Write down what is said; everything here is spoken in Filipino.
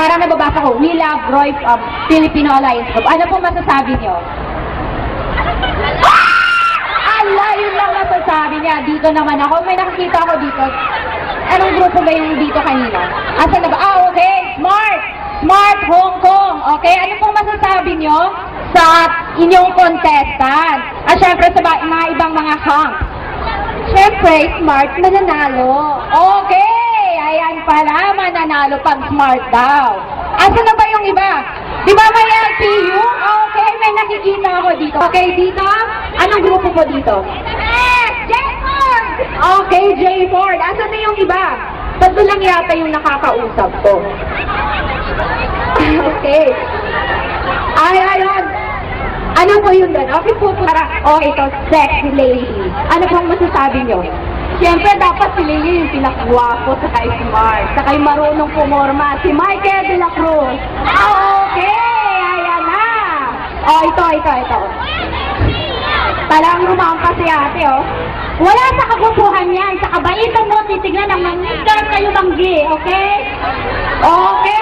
parang nababasa ko, We Love Roy from Filipino Alliance Group. Ano po masasabi niyo? Allah, yun lang masasabi niya. Dito naman ako. May nakikita ako dito. Anong grupo ba yung dito kanina? Asan na ba? Okay. Smart! Smart Hong Kong. Okay, ano pong masasabi niyo sa inyong contestant? At syempre sa mga ibang mga hang. Syempre, Smart mananalo. Okay, ayan pala, mananalo pag Smart daw. Asan na ba yung iba? Di ba may LPU? Okay, may nakikita ako dito. Okay, dito? Anong grupo po dito? J-Ford! Okay, J-Ford. Asan na yung iba? Tatlo lang yata yung nakakausap ko. Okay. Ayun. Ano po yun doon? Okay po, para, ito, sexy lady. Ano pong masasabi nyo? Siyempre, dapat si Lily yung pinakagwapo sa kay Smart, sa kay marunong pumorma, si Michael de la Cruz. Okay, ayan na. Ito. Talang rumampa si ate, Wala sa kagupuhan yan, sa kabaitan mo, titignan ang manigal kayo banggi, okay? Okay,